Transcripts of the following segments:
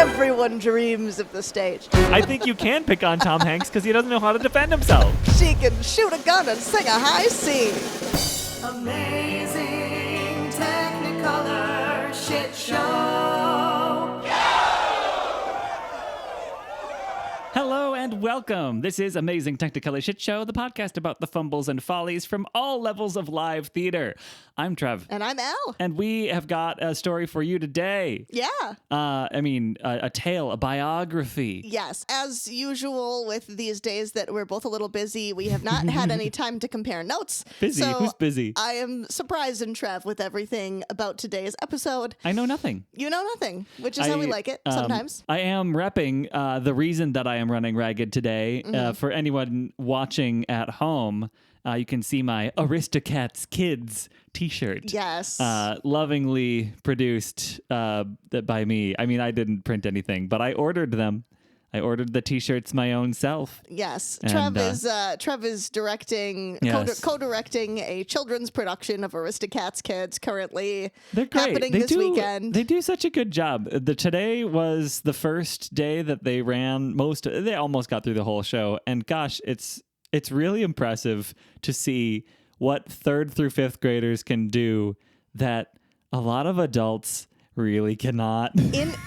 Everyone dreams of the stage. I think you can pick on Tom Hanks because he doesn't know how to defend himself. She can shoot a gun and sing a high C. Amazing Technicolor Shit Show. Hello and welcome. This is Amazing Technicolor Shit Show, the podcast about the fumbles and follies from all levels of live theater. I'm Trev. And I'm Al. And we have got a story for you today. Yeah. A tale, a biography. Yes. As usual with these days that we're both a little busy, we have not had any time to compare notes. Busy? So Who's busy? I am surprised in Trev with everything about today's episode. I know nothing. You know nothing, which is how we like it sometimes. I am repping the reason that I am running ragged today. For anyone watching at home, you can see my Aristocats Kids t-shirt. Yes. Lovingly produced by me. I mean, I didn't print anything, but I ordered them. I ordered the t-shirts my own self. Yes. And, Trev is directing, yes. co-directing a children's production of Aristocats Kids currently They're great. happening this weekend. They do such a good job. Today was the first day that they ran they almost got through the whole show. And gosh, it's really impressive to see what 3rd through 5th graders can do that a lot of adults really cannot.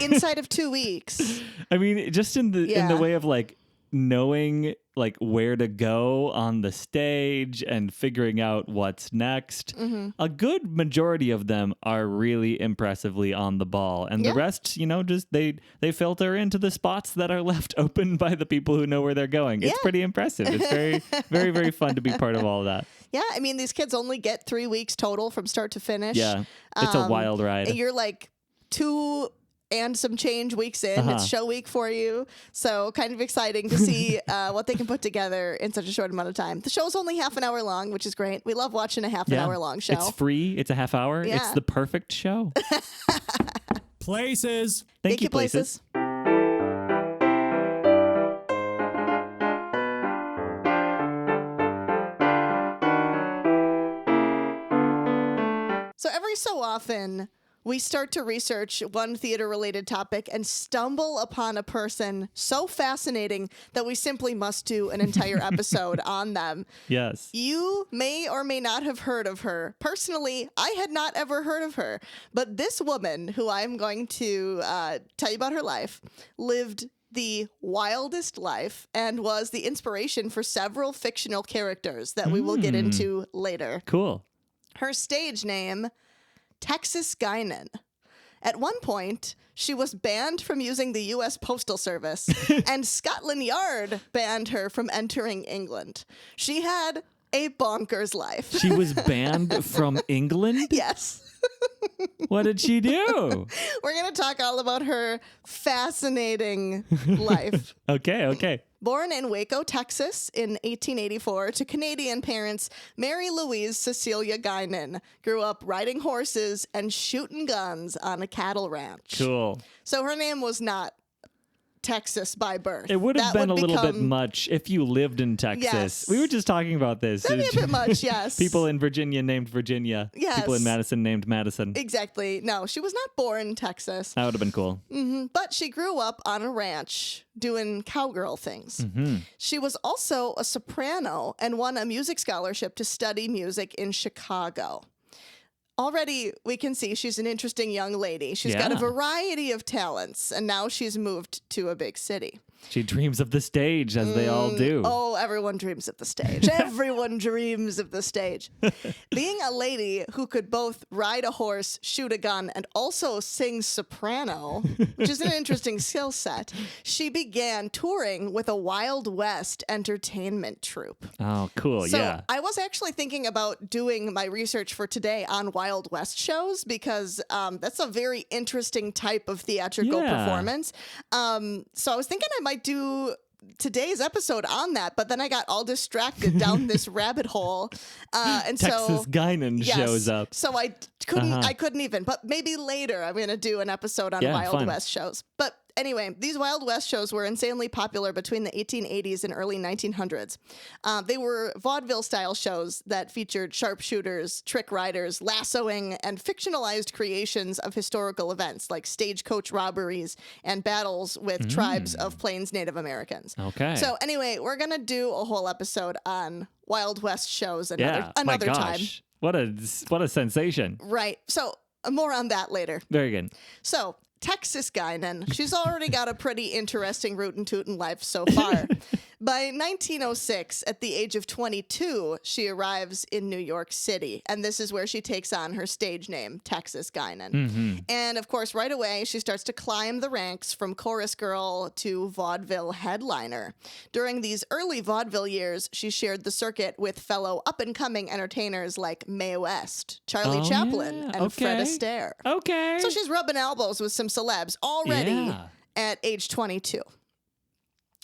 Inside of 2 weeks. I mean, just in the way of like knowing like where to go on the stage and figuring out what's next. Mm-hmm. A good majority of them are really impressively on the ball, and the rest, just they filter into the spots that are left open by the people who know where they're going. It's pretty impressive. It's very, very, very fun to be part of all of that. Yeah, I mean, these kids only get 3 weeks total from start to finish. Yeah, it's a wild ride. And you're like 2 and some change weeks in. It's show week for you. So kind of exciting to see what they can put together in such a short amount of time. The show's only half an hour long, which is great. We love watching a half an hour long show. It's free. It's a half hour. Yeah. It's the perfect show. Places. Thank you, Places. So every so often, we start to research one theater-related topic and stumble upon a person so fascinating that we simply must do an entire episode on them. Yes. You may or may not have heard of her. Personally, I had not ever heard of her. But this woman, who I'm going to tell you about her life, lived the wildest life and was the inspiration for several fictional characters that we will get into later. Cool. Her stage name, Texas Guinan. At one point, she was banned from using the U.S. Postal Service, and Scotland Yard banned her from entering England. She had a bonkers life. She was banned from England? Yes. What did she do? We're going to talk all about her fascinating life. Okay. Born in Waco, Texas in 1884 to Canadian parents, Mary Louise Cecilia Guinan grew up riding horses and shooting guns on a cattle ranch. Cool. So her name was not Texas by birth. It would have been a little bit become- much if you lived in Texas. Yes. We were just talking about this. That'd be a bit much, yes. People in Virginia named Virginia. Yes. People in Madison named Madison. Exactly. No, she was not born in Texas. That would have been cool. But she grew up on a ranch doing cowgirl things. Mm-hmm. She was also a soprano and won a music scholarship to study music in Chicago. Already, we can see she's an interesting young lady. She's got a variety of talents, and now she's moved to a big city. She dreams of the stage, as they all do. Oh, everyone dreams of the stage. Everyone dreams of the stage. Being a lady who could both ride a horse, shoot a gun, and also sing soprano, which is an interesting skill set, she began touring with a Wild West entertainment troupe. Oh, cool. So Yeah. I was actually thinking about doing my research for today on Wild West shows because that's a very interesting type of theatrical performance. So I was thinking I might do today's episode on that, but then I got all distracted down this rabbit hole. And Texas Guinan shows up. So I couldn't even, but maybe later I'm going to do an episode on Wild fun. West shows. But Anyway, these Wild West shows were insanely popular between the 1880s and early 1900s. They were vaudeville-style shows that featured sharpshooters, trick riders, lassoing, and fictionalized creations of historical events like stagecoach robberies and battles with tribes of Plains Native Americans. Okay. So anyway, we're going to do a whole episode on Wild West shows another my time. gosh. What a sensation. Right. So more on that later. Very good. So Texas Guinan, she's already got a pretty interesting rootin' tootin' life so far. By 1906, at the age of 22, she arrives in New York City, and this is where she takes on her stage name, Texas Guinan. And of course, right away, she starts to climb the ranks from chorus girl to vaudeville headliner. During these early vaudeville years, she shared the circuit with fellow up-and-coming entertainers like Mae West, Charlie Chaplin, and Fred Astaire. Okay. So she's rubbing elbows with some celebs already at age 22.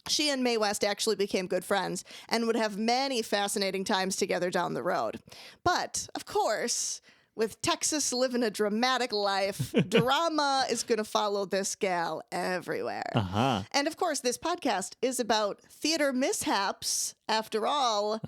She and Mae West actually became good friends and would have many fascinating times together down the road. But, of course, with Texas living a dramatic life, drama is going to follow this gal everywhere. And, of course, this podcast is about theater mishaps, after all.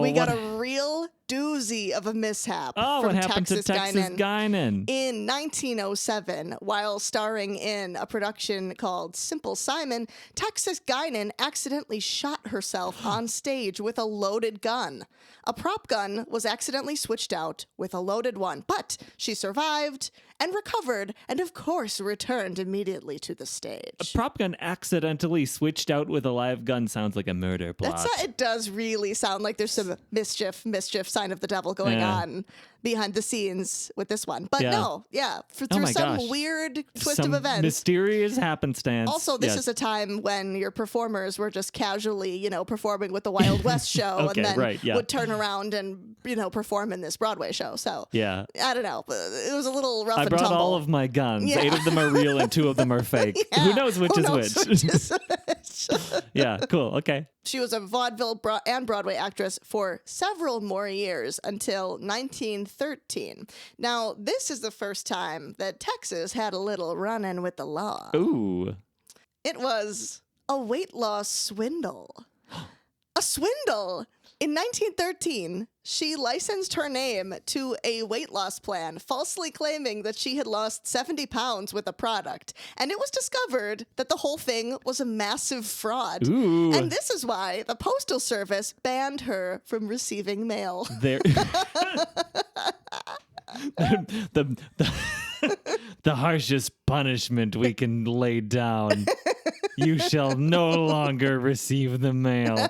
We got a real doozy of a mishap from what happened Texas to Texas Guinan? In 1907, while starring in a production called Simple Simon, Texas Guinan accidentally shot herself on stage with a loaded gun. A prop gun was accidentally switched out with a loaded one, but she survived and recovered and, of course, returned immediately to the stage. A prop gun accidentally switched out with a live gun sounds like a murder plot. It does really sound like there's some mischief, sign of the devil going on behind the scenes with this one. But through some weird twist of events. Mysterious happenstance. Also, this is a time when your performers were just casually, performing with the Wild West show and then would turn around and, perform in this Broadway show. So, I don't know. It was a little rough and tumble. I brought all of my guns. 8 of them are real and 2 of them are fake. Who knows which is which? Yeah, cool. Okay. She was a vaudeville and Broadway actress for several more years until 1913. Now, this is the first time that Texas had a little run-in with the law. Ooh. It was a weight loss swindle. A swindle! In 1913, she licensed her name to a weight loss plan, falsely claiming that she had lost 70 pounds with a product. And it was discovered that the whole thing was a massive fraud. Ooh. And this is why the Postal Service banned her from receiving mail. The harshest punishment we can lay down. You shall no longer receive the mail.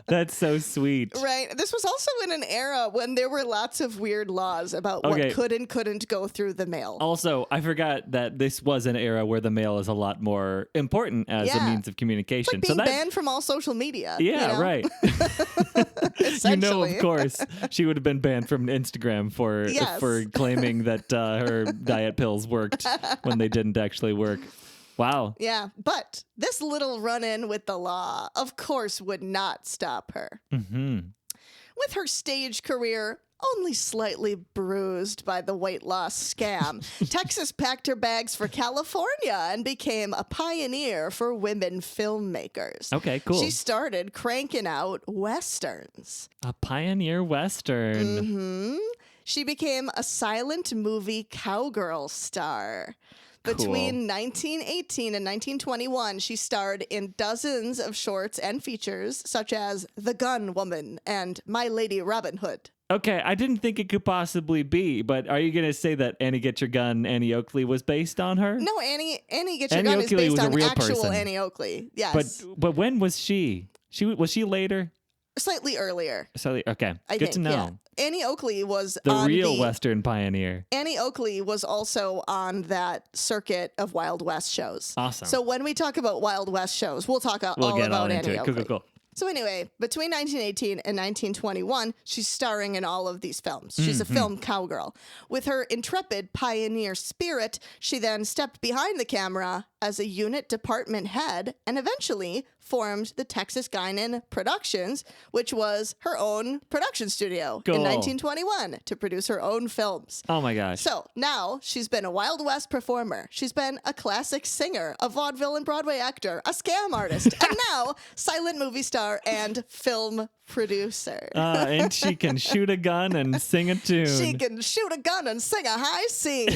That's so sweet. Right. This was also in an era when there were lots of weird laws about what could and couldn't go through the mail. Also, I forgot that this was an era where the mail is a lot more important as a means of communication. It's like being banned from all her media. Yeah, right. Essentially. Of course, she would have been banned from Instagram for claiming that her diet pills worked when they didn't actually work. Wow. Yeah, but this little run-in with the law, of course, would not stop her. With her stage career only slightly bruised by the weight loss scam, Texas packed her bags for California and became a pioneer for women filmmakers. Okay, cool. She started cranking out westerns. A pioneer western. She became a silent movie cowgirl star. Between 1918 and 1921, she starred in dozens of shorts and features, such as The Gun Woman and My Lady Robin Hood. Okay, I didn't think it could possibly be, but are you going to say that Annie Get Your Gun, Annie Oakley was based on her? No, Annie Get Your Gun is based on actual person. Annie Oakley. Yes. But when was she? Was she later? Slightly earlier. Okay. Good to know. Yeah. Annie Oakley was the real Western pioneer. Annie Oakley was also on that circuit of Wild West shows. Awesome. So when we talk about Wild West shows, we'll talk all about Annie Oakley. Cool. So anyway, between 1918 and 1921, she's starring in all of these films. She's a film cowgirl. With her intrepid pioneer spirit, she then stepped behind the camera as a unit department head and eventually formed the Texas Guinan Productions, which was her own production studio Cool. in 1921 to produce her own films. Oh my gosh. So now she's been a Wild West performer. She's been a classic singer, a vaudeville and Broadway actor, a scam artist, and now silent movie star and film producer. And she can shoot a gun and sing a tune. She can shoot a gun and sing a high C.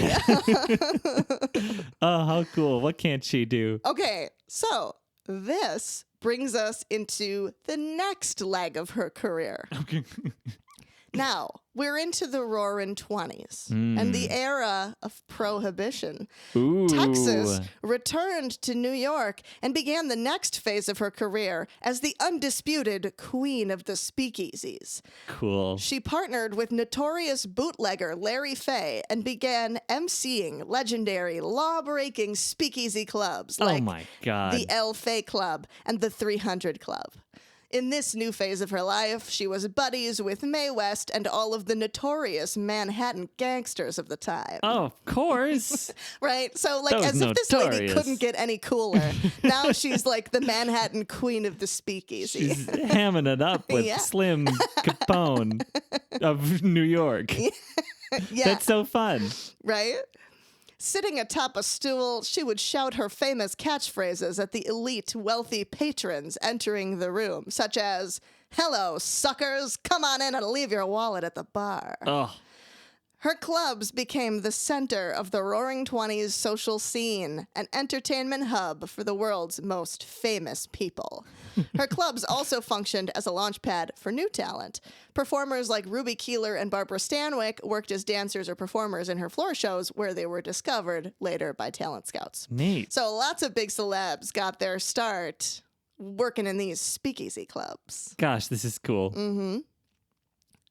Oh, how cool. What can't she do? Okay, so this brings us into the next leg of her career. Okay. Now, we're into the roaring 20s and the era of prohibition. Ooh. Texas returned to New York and began the next phase of her career as the undisputed queen of the speakeasies. Cool. She partnered with notorious bootlegger Larry Fay and began emceeing legendary law-breaking speakeasy clubs like oh my God. the El Fay Club and the 300 Club. In this new phase of her life, she was buddies with Mae West and all of the notorious Manhattan gangsters of the time. Oh, of course. Right? So, like, That was as if this lady notorious. couldn't get any cooler. Now she's like the Manhattan queen of the speakeasy. She's hamming it up with Yeah. Slim Capone of New York. Yeah, That's so fun. right? Sitting atop a stool, she would shout her famous catchphrases at the elite, wealthy patrons entering the room, such as, "Hello, suckers, come on in and leave your wallet at the bar." Oh, Her clubs became the center of the Roaring Twenties social scene, an entertainment hub for the world's most famous people. Her clubs also functioned as a launchpad for new talent. Performers like Ruby Keeler and Barbara Stanwyck worked as dancers or performers in her floor shows, where they were discovered later by talent scouts. neat. So lots of big celebs got their start working in these speakeasy clubs. Gosh, this is cool.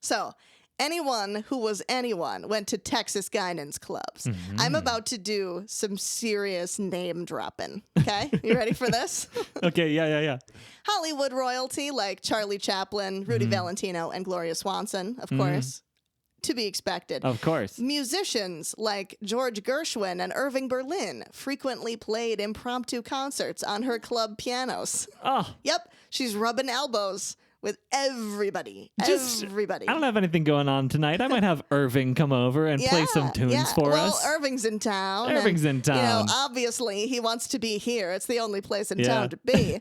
So anyone who was anyone went to Texas Guinan's clubs. I'm about to do some serious name dropping. Okay? You ready for this? Okay, yeah. Hollywood royalty like Charlie Chaplin, Rudy Valentino, and Gloria Swanson, of course. To be expected. Of course. Musicians like George Gershwin and Irving Berlin frequently played impromptu concerts on her club pianos. Oh, Yep, she's rubbing elbows with everybody. Just- Everybody. I don't have anything going on tonight. I might have Irving come over and play some tunes for well, us. Irving's in town. Irving's in You know, town. obviously, he wants to be here. It's the only place in Yeah. town to be.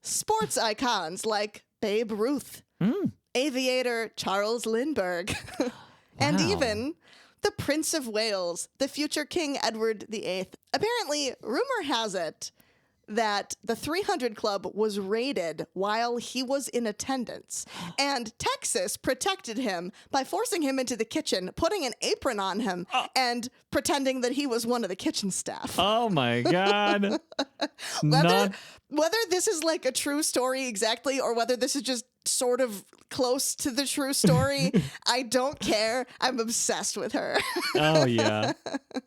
Sports icons like Babe Ruth, aviator Charles Lindbergh, and Wow. even the Prince of Wales, the future King Edward VIII. Apparently, rumor has it that the 300 Club was raided while he was in attendance. And Texas protected him by forcing him into the kitchen, putting an apron on him, and pretending that he was one of the kitchen staff. Oh my God. Whether this is like a true story exactly, or whether this is just sort of close to the true story, I don't care. I'm obsessed with her. Oh yeah.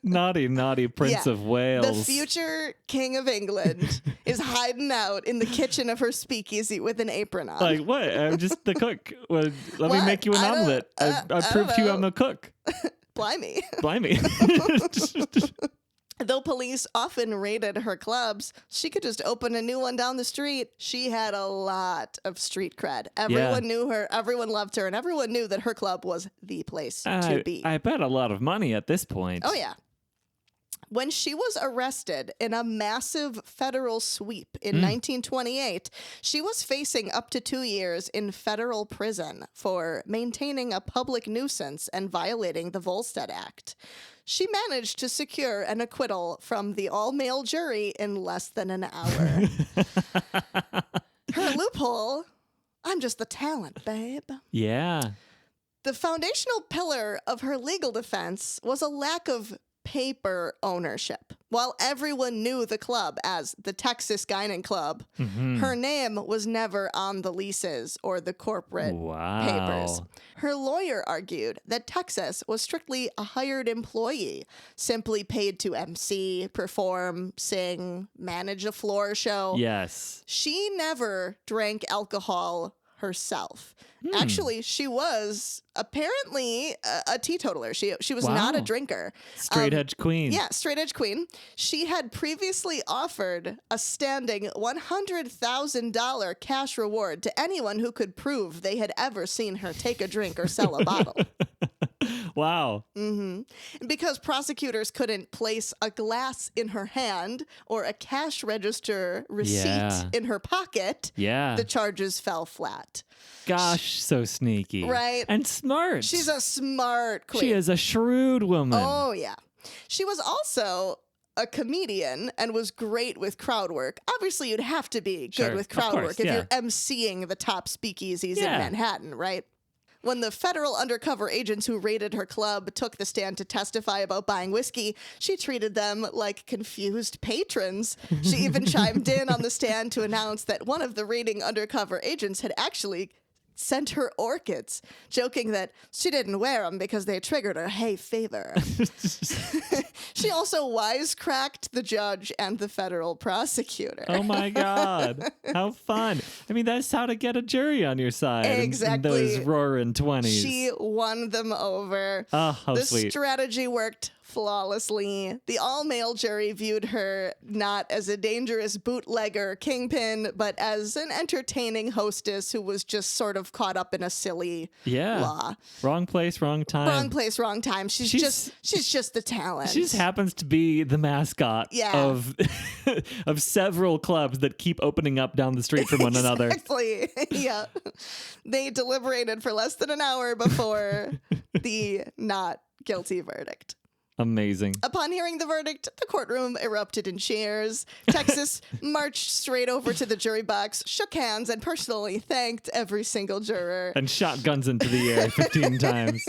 Naughty Prince Yeah. of Wales. The future King of England is hiding out in the kitchen of her speakeasy with an apron on. Like what? I'm just the cook. Well, let me What? make you an I don't- omelet. I don't proved to you know. I'm a cook. Blimey. Blimey. Though police often raided her clubs, she could just open a new one down the street. She had a lot of street cred. Everyone knew her, everyone loved her, and everyone knew that her club was the place to be. I bet a lot of money at this point. Oh, yeah. When she was arrested in a massive federal sweep in 1928, she was facing up to 2 years in federal prison for maintaining a public nuisance and violating the Volstead Act. She managed to secure an acquittal from the all-male jury in less than an hour. Her loophole, I'm just the talent, babe. Yeah. The foundational pillar of her legal defense was a lack of paper ownership. While everyone knew the club as the Texas Guinan Club, her name was never on the leases or the corporate Wow. papers. Her lawyer argued that Texas was strictly a hired employee, simply paid to MC, perform, sing, manage a floor show. Yes. She never drank alcohol herself. Actually, she was apparently a teetotaler. She was not a drinker. Straight edge queen. Yeah, straight edge queen. She had previously offered a standing $100,000 cash reward to anyone who could prove they had ever seen her take a drink or sell a bottle. Wow. Because prosecutors couldn't place a glass in her hand or a cash register receipt in her pocket, the charges fell flat. Gosh, so sneaky. Right. And smart. She's a smart queen. She is a shrewd woman. Oh, yeah. She was also a comedian and was great with crowd work. Obviously, you'd have to be good with crowd work if you're emceeing the top speakeasies in Manhattan, right? When the federal undercover agents who raided her club took the stand to testify about buying whiskey, she treated them like confused patrons. She even chimed in on the stand to announce that one of the raiding undercover agents had actually sent her orchids, joking that she didn't wear them because they triggered her hay fever. She also wisecracked the judge and the federal prosecutor. Oh my God. How fun. I mean, that's how to get a jury on your side. Exactly. In those roaring 20s. She won them over. Oh, how the sweet. strategy worked flawlessly. The all-male jury viewed her not as a dangerous bootlegger kingpin, but as an entertaining hostess who was just sort of caught up in a silly law. Wrong place, wrong time. Wrong place, wrong time. She's just the talent. She just happens to be the mascot of of several clubs that keep opening up down the street from one another. Exactly. Yeah. They deliberated for less than an hour before the not guilty verdict. Amazing. Upon hearing the verdict, the courtroom erupted in cheers. Texas marched straight over to the jury box, shook hands, and personally thanked every single juror. And shot guns into the air 15 times.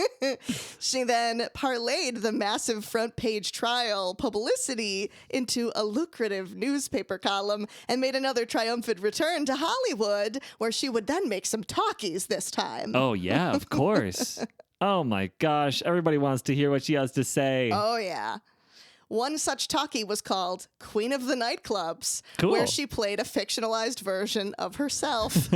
She then parlayed the massive front page trial publicity into a lucrative newspaper column and made another triumphant return to Hollywood, where she would then make some talkies this time. Oh, yeah, of course. Oh my gosh, everybody wants to hear what she has to say. Oh, yeah. One such talkie was called Queen of the Nightclubs, where she played a fictionalized version of herself.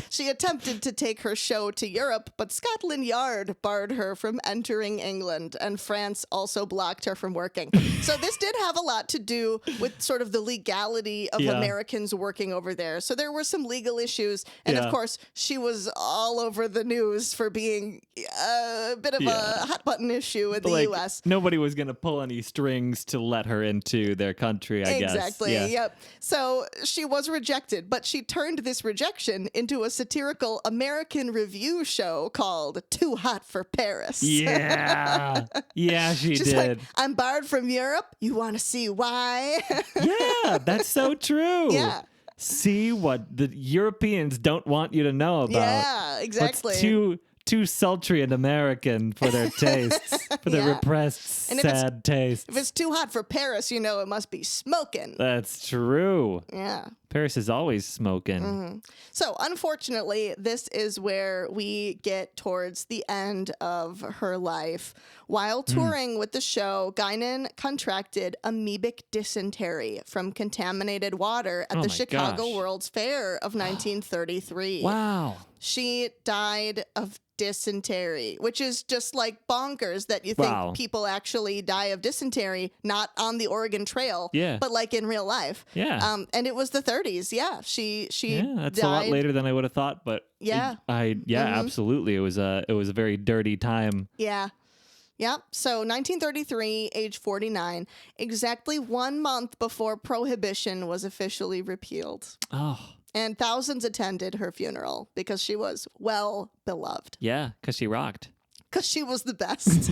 She attempted to take her show to Europe, but Scotland Yard barred her from entering England, and France also blocked her from working. So this did have a lot to do with sort of the legality of Americans working over there. So there were some legal issues, and of course, she was all over the news for being a bit of a hot button issue in the U.S. Nobody was going to pull any strings to let her into their country, I guess. Exactly, yep. So she was rejected, but she turned this rejection into a satirical American review show called Too Hot for Paris. Yeah. Yeah, She's did. Like, I'm barred from Europe. You want to see why? Yeah, that's so true. Yeah. See what the Europeans don't want you to know about. Yeah, exactly. What's too sultry and American for their tastes, for their repressed, and sad tastes. If it's too hot for Paris, you know it must be smoking. That's true. Yeah. Paris is always smoking. Mm-hmm. So, unfortunately, this is where we get towards the end of her life. While touring with the show, Guinan contracted amoebic dysentery from contaminated water at the Chicago World's Fair of 1933. Wow. She died of dysentery, which is just like bonkers that you think people actually die of dysentery, not on the Oregon Trail, but like in real life. Yeah. And it was the 30s. Yeah. She that's died. a lot later than I would have thought, but absolutely. It was a very dirty time. Yeah. Yep. So 1933, age 49, exactly 1 month before Prohibition was officially repealed. Oh. And thousands attended her funeral because she was well beloved. Yeah, because she rocked. Because she was the best.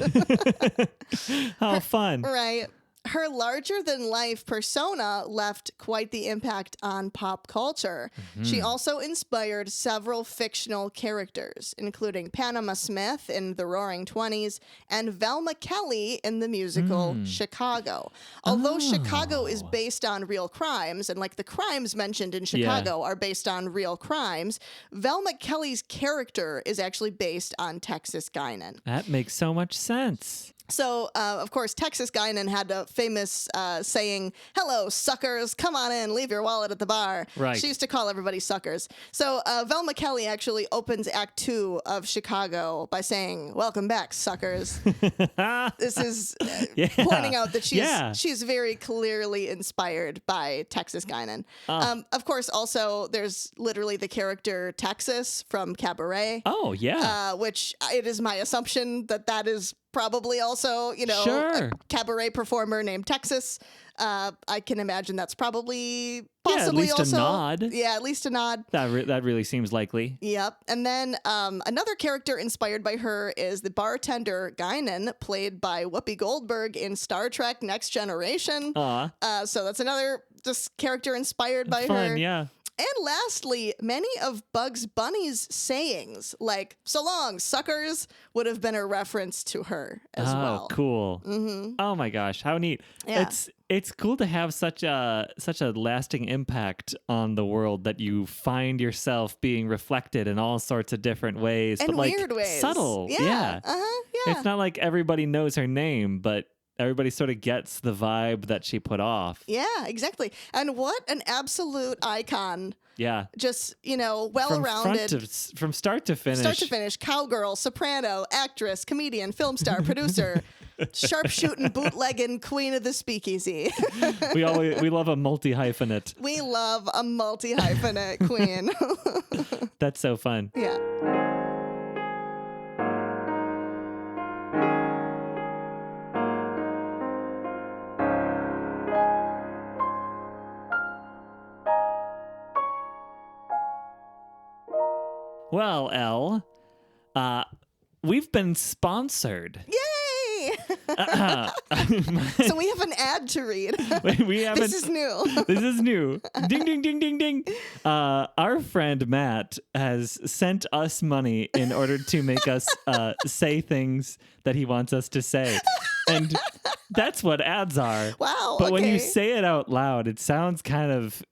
How fun. Right. Her larger-than-life persona left quite the impact on pop culture. Mm-hmm. She also inspired several fictional characters, including Panama Smith in The Roaring Twenties and Velma Kelly in the musical Chicago. Although Chicago is based on real crimes, and like the crimes mentioned in Chicago are based on real crimes, Velma Kelly's character is actually based on Texas Guinan. That makes so much sense. So, of course, Texas Guinan had a famous saying, "Hello, suckers, come on in, leave your wallet at the bar." Right. She used to call everybody suckers. So, Velma Kelly actually opens Act 2 of Chicago by saying, "Welcome back, suckers." This is pointing out that she's very clearly inspired by Texas Guinan. Of course, also, there's literally the character Texas from Cabaret. Oh, yeah. Which it is my assumption that is probably also, Sure. a cabaret performer named Texas. I can imagine that's possibly at least also a nod. Yeah, at least a nod. That really seems likely. Yep. And then another character inspired by her is the bartender Guinan, played by Whoopi Goldberg in Star Trek Next Generation. So that's another just character inspired by Fun, her. yeah. And lastly, many of Bugs Bunny's sayings, like "so long, suckers," would have been a reference to her as well. Oh, cool. Mm-hmm. Oh my gosh, how neat. Yeah. It's cool to have such a lasting impact on the world that you find yourself being reflected in all sorts of different ways. And but like weird ways. Subtle. Yeah. Yeah. It's not like everybody knows her name, but everybody sort of gets the vibe that she put off. Yeah, exactly. And what an absolute icon. Yeah. Just, well-rounded. From start to finish. Start to finish. Cowgirl, soprano, actress, comedian, film star, producer, sharpshooting, bootlegging, queen of the speakeasy. We love a multi-hyphenate. We love a multi-hyphenate queen. That's so fun. Yeah. Well, Elle, we've been sponsored. Yay! So we have an ad to read. We haven't. This is new. This is new. Ding, ding, ding, ding, ding. Our friend Matt has sent us money in order to make us say things that he wants us to say. And that's what ads are. Wow. But when you say it out loud, it sounds kind of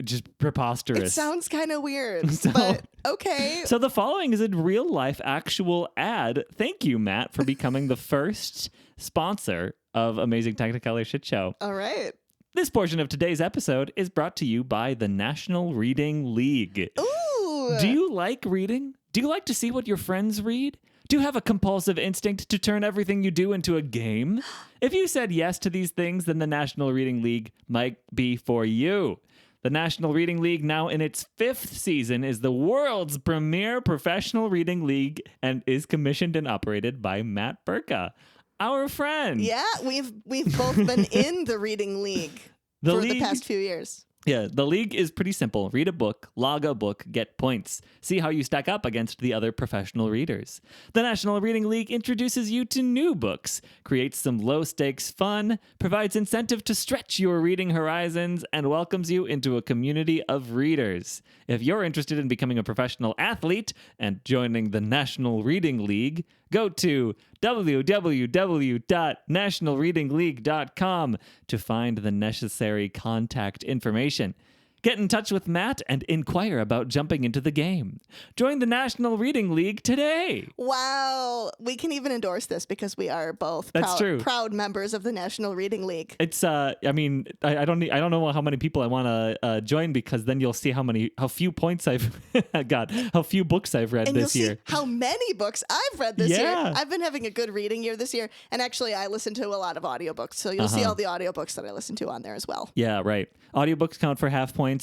just preposterous. It sounds kind of weird, but okay. So the following is a real life actual ad. Thank you, Matt, for becoming the first sponsor of Amazing Technicolor Shit Show. All right. This portion of today's episode is brought to you by the National Reading League. Ooh. Do you like reading? Do you like to see what your friends read? Do you have a compulsive instinct to turn everything you do into a game? If you said yes to these things, then the National Reading League might be for you. The National Reading League, now in its 5th season, is the world's premier professional reading league and is commissioned and operated by Matt Burka, our friend. Yeah, we've both been in the reading league the past few years. Yeah, the league is pretty simple. Read a book, log a book, get points. See how you stack up against the other professional readers. The National Reading League introduces you to new books, creates some low-stakes fun, provides incentive to stretch your reading horizons, and welcomes you into a community of readers. If you're interested in becoming a professional athlete and joining the National Reading League, go to www.nationalreadingleague.com to find the necessary contact information. Get in touch with Matt and inquire about jumping into the game. Join the National Reading League today. Wow. We can even endorse this because we are both proud members of the National Reading League. It's I don't know how many people I want to join, because then you'll see how few points I've got, how few books I've read this year. See how many books I've read this year. I've been having a good reading year this year, and actually I listen to a lot of audiobooks, so you'll see all the audiobooks that I listen to on there as well. Yeah, right. Audiobooks count for half points.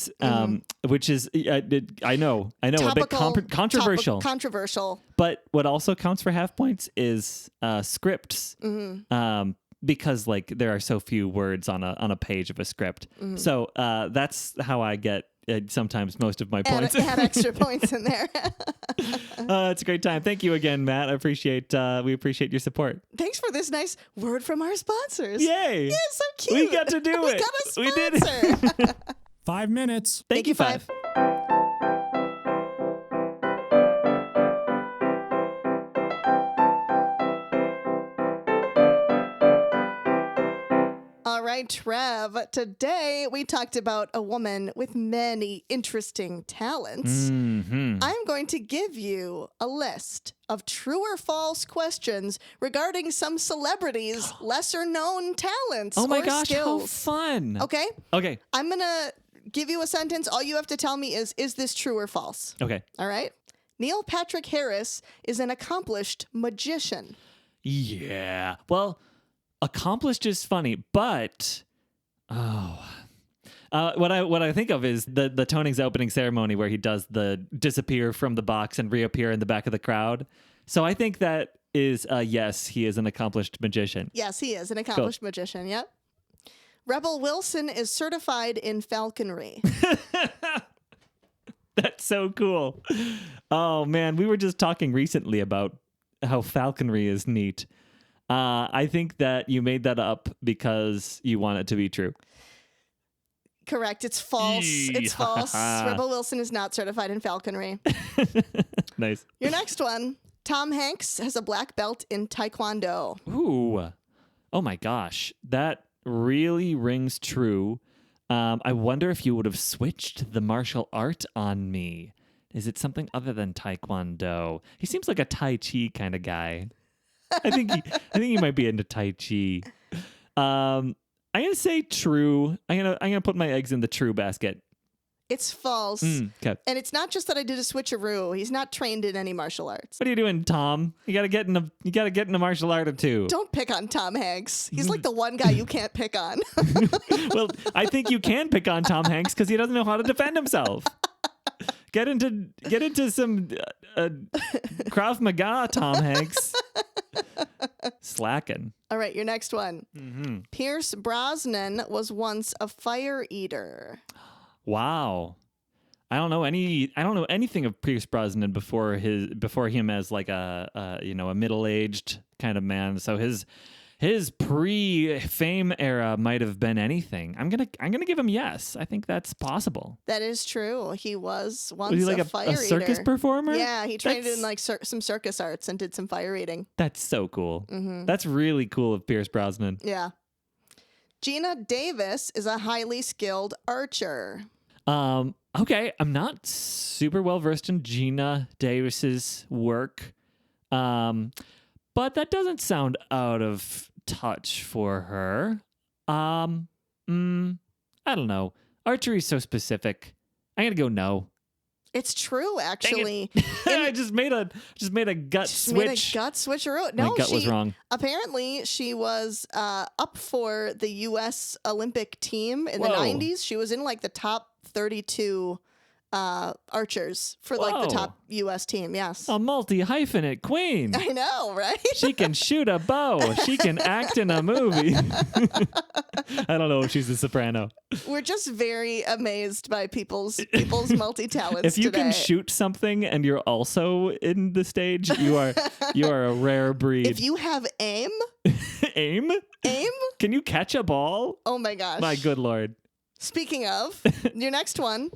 Which is, I know, Topical, a bit controversial. Controversial. But what also counts for half points is scripts, because like there are so few words on a page of a script. So that's how I get sometimes most of my points. Add extra points in there. It's a great time. Thank you again, Matt. We appreciate your support. Thanks for this nice word from our sponsors. Yay! Yeah, so cute. We got to do it. We got a sponsor. We did it. 5 minutes. Thank you, Five. All right, Trev. Today we talked about a woman with many interesting talents. Mm-hmm. I'm going to give you a list of true or false questions regarding some celebrities' lesser known talents Oh my or gosh, skills. how fun. Okay? Okay. I'm going to give you a sentence. All you have to tell me is this true or false? Okay. All right? Neil Patrick Harris is an accomplished magician. Yeah. Well, accomplished is funny, but what I think of is the Toning's opening ceremony where he does the disappear from the box and reappear in the back of the crowd. So I think that is yes, he is an accomplished magician. Yes, he is an accomplished magician. Yep. Rebel Wilson is certified in falconry. That's so cool. Oh man, we were just talking recently about how falconry is neat. I think that you made that up because you want it to be true. Correct. It's false. It's false. Rebel Wilson is not certified in falconry. Nice. Your next one. Tom Hanks has a black belt in Taekwondo. Ooh. Oh my gosh. That really rings true. I wonder if you would have switched the martial art on me. Is it something other than Taekwondo? He seems like a Tai Chi kind of guy. I think he might be into Tai Chi. I'm gonna say true. I'm gonna put my eggs in the true basket. It's false. Okay. And it's not just that I did a switcheroo. He's not trained in any martial arts. What are you doing, Tom? You gotta get in a martial art or two. Don't pick on Tom Hanks. He's like the one guy you can't pick on. Well, I think you can pick on Tom Hanks because he doesn't know how to defend himself. Get into some Krav Maga, Tom Hanks. Slacking. All right, your next one. Mm-hmm. Pierce Brosnan was once a fire eater. Wow. I don't know anything of Pierce Brosnan before him as like a middle-aged kind of man. So his pre-fame era might have been anything. I'm gonna give him yes. I think that's possible. That is true. He was once Was he like a fire circus eater. performer? Yeah, he trained in like some circus arts and did some fire eating. That's so cool. That's really cool of Pierce Brosnan. Yeah. Gina Davis is a highly skilled archer. Okay, I'm not super well versed in Gina Davis's work. But that doesn't sound out of touch for her. I don't know. Archery is so specific. I'm gonna go no. It's true, actually. I just made a gut switch. Made a gut switcheroo. No, My gut was wrong. Apparently, she was up for the U.S. Olympic team in the Whoa. 90s. She was in like the top 32 archers for like the Whoa. top U.S. team. Yes. A multi-hyphenate queen. I know, right? She can shoot a bow. She can act in a movie. I don't know if she's a soprano. We're just very amazed by people's multi-talents If you today. can shoot something and you're also in the stage, you are a rare breed. If you have aim, Aim? Can you catch a ball? oh my gosh. My good lord. Speaking of, your next one,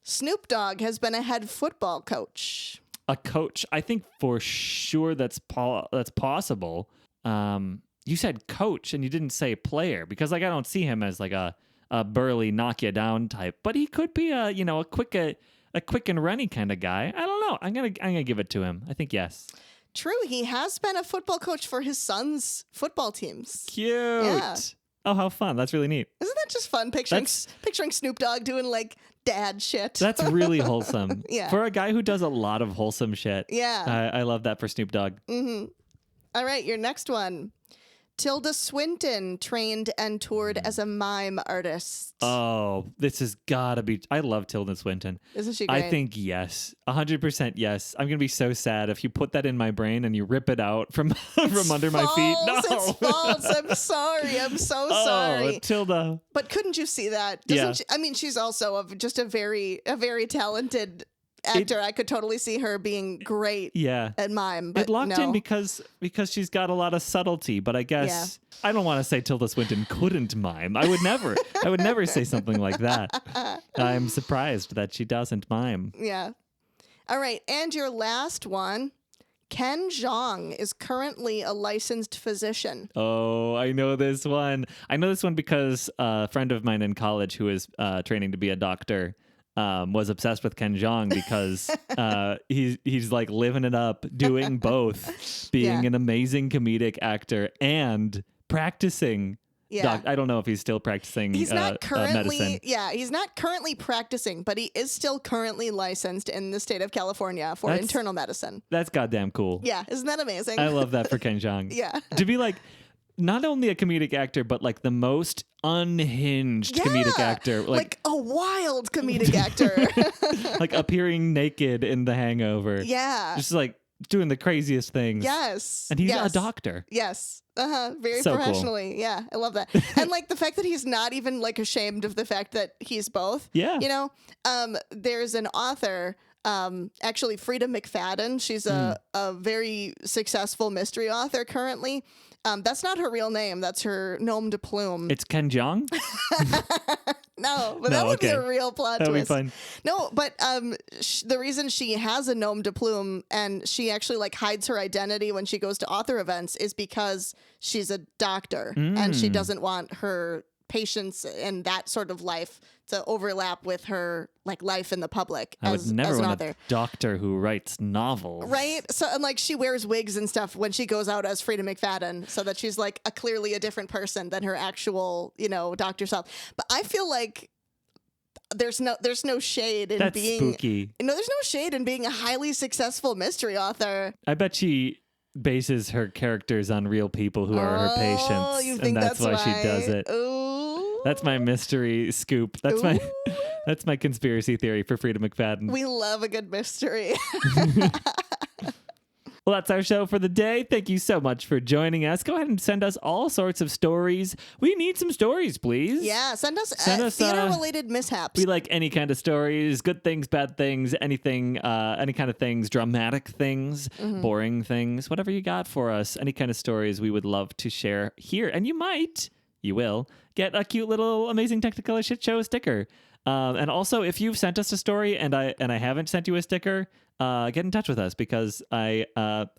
Snoop Dogg has been a head football coach. A coach, I think for sure that's possible. You said coach and you didn't say player because like I don't see him as like a burly knock you down type, but he could be a quick and runny kind of guy. I don't know. I'm gonna give it to him. I think yes. True, he has been a football coach for his son's football teams. Cute. Yeah. Oh, how fun. That's really neat. Isn't that just fun picturing Snoop Dogg doing like dad shit? That's really wholesome. Yeah. For a guy who does a lot of wholesome shit. Yeah. I love that for Snoop Dogg. All right, your next one. Tilda Swinton trained and toured as a mime artist. Oh, this has gotta be. I love Tilda Swinton. Isn't she great? I think yes, 100% yes. I'm gonna be so sad if you put that in my brain and you rip it out from under my feet. No, It's false. I'm sorry. I'm so sorry. Oh, Tilda. But couldn't you see that? Yeah. She, I mean, she's also just a very talented actor. I could totally see her being great Yeah. at mime. But It locked no. in because she's got a lot of subtlety, but I guess I don't want to say Tilda Swinton couldn't mime. I would never say something like that. I'm surprised that she doesn't mime. Yeah. All right. And your last one, Ken Jeong is currently a licensed physician. Oh, I know this one. I know this one because a friend of mine in college who is training to be a doctor was obsessed with Ken Jeong because he's like living it up, doing both, being an amazing comedic actor and practicing. Yeah. I don't know if he's still practicing He's not currently, medicine. he's not currently practicing, but he is still currently licensed in the state of California for internal medicine. That's goddamn cool. Yeah, isn't that amazing? I love that for Ken Jeong. Yeah. To be like, not only a comedic actor, but like the most unhinged comedic actor. Like a wild comedic actor. Like appearing naked in The Hangover. Yeah. Just like doing the craziest things. Yes. And he's a doctor. Yes. Very So professionally. Cool. Yeah. I love that. And like the fact that he's not even like ashamed of the fact that he's both. Yeah. You know, there's an author, actually Frida McFadden. She's a very successful mystery author currently. That's not her real name. That's her nom de plume. It's Ken Jeong? No, but that would be a real plot That'd twist. Be fun. No, but the reason she has a nom de plume and she actually like hides her identity when she goes to author events is because she's a doctor and she doesn't want her patients and that sort of life to overlap with her like life in the public. I would never an want author. a doctor who writes novels. Right? So, and like she wears wigs and stuff when she goes out as Frida McFadden so that she's like clearly a different person than her actual, doctor self. But I feel like there's no shade in That's being spooky. No, there's no shade in being a highly successful mystery author. I bet she bases her characters on real people who are her patients. You think and that's why she does it. Ooh. That's my mystery scoop. That's my conspiracy theory for Frida McFadden. We love a good mystery. Well, that's our show for the day. Thank you so much for joining us. Go ahead and send us all sorts of stories. We need some stories, please. Yeah, send us theater-related mishaps. We like any kind of stories, good things, bad things, anything, any kind of things, dramatic things, boring things, whatever you got for us. Any kind of stories we would love to share here. And you will, get a cute little Amazing Technicolor Shit Show sticker. And also, if you've sent us a story and I haven't sent you a sticker, get in touch with us because I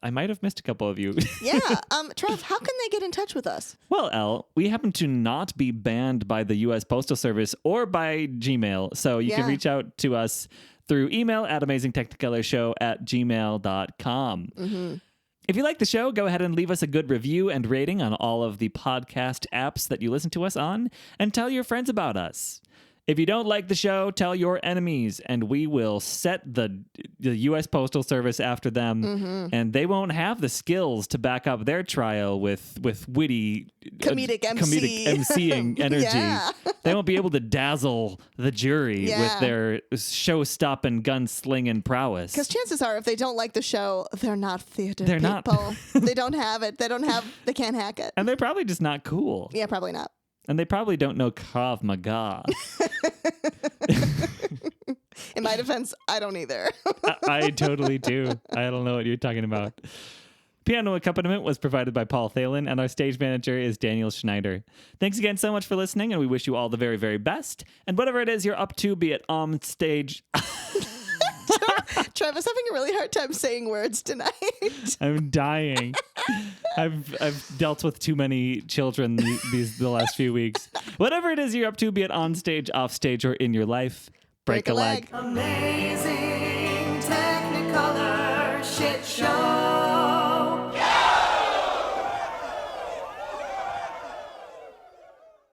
might have missed a couple of you. Yeah. Trev, how can they get in touch with us? Well, Elle, we happen to not be banned by the U.S. Postal Service or by Gmail, so you can reach out to us through email at amazingtechnicolorshow@gmail.com. Mm-hmm. If you like the show, go ahead and leave us a good review and rating on all of the podcast apps that you listen to us on, and tell your friends about us. If you don't like the show, tell your enemies, and we will set the U.S. Postal Service after them, and they won't have the skills to back up their trial with witty comedic emceeing energy. Yeah. They won't be able to dazzle the jury with their show-stopping, gun-slinging prowess. Because chances are, if they don't like the show, they're not theater They're not. people. They don't have it. They can't hack it. And they're probably just not cool. Yeah, probably not. And they probably don't know Krav Maga. In my defense, I don't either. I totally do. I don't know what you're talking about. Piano accompaniment was provided by Paul Thelen, and our stage manager is Daniel Schneider. Thanks again so much for listening, and we wish you all the very, very best. And whatever it is you're up to, be it on stage... Trevor's having a really hard time saying words tonight. I'm dying. I've dealt with too many children the last few weeks. Whatever it is you're up to, be it on stage, off stage, or in your life, break a leg. Amazing.